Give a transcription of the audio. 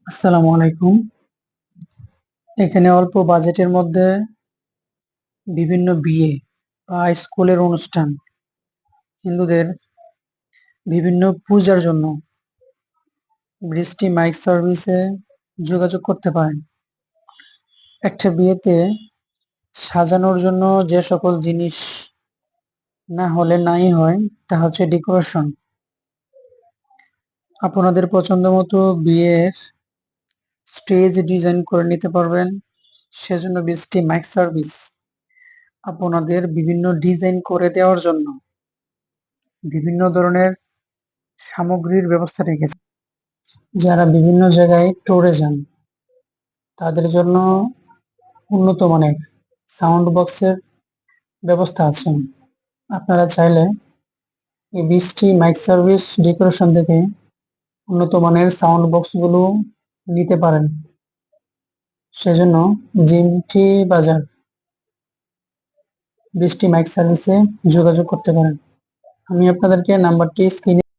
আসসালামু আলাইকুম। এখানে অল্প বাজেটের মধ্যে বিভিন্ন বিয়ে বা স্কুলের অনুষ্ঠান, হিন্দুদের বিভিন্ন পূজার জন্য বৃষ্টি মাইক সার্ভিসে যোগাযোগ করতে পারেন। একটা বিয়েতে সাজানোর জন্য যে সকল জিনিস না হলে নাই হয় তা হচ্ছে ডেকোরেশন। আপনাদের পছন্দ মতো বিয়ের স্টেজ ডিজাইন করে নিতে পারবেন। সেজন্য বৃষ্টি মাইক সার্ভিস আপনাদের বিভিন্ন ডিজাইন করে দেওয়ার জন্য বিভিন্ন ধরনের সামগ্রীর ব্যবস্থা রেখেছে। যারা বিভিন্ন জায়গায় ট্যুরে যান তাদের জন্য উন্নত মানের সাউন্ড বক্সের ব্যবস্থা আছে। আপনারা চাইলে এই বৃষ্টি মাইক সার্ভিস ডেকোরেশন থেকে উন্নত মানের সাউন্ড বক্সগুলো নিতে পারেন। সেজন্য জিমটি বাজার বৃষ্টি মাইক সার্ভিসে যোগাযোগ করতে পারেন। আমি আপনাদেরকে নাম্বারটি স্ক্রিনে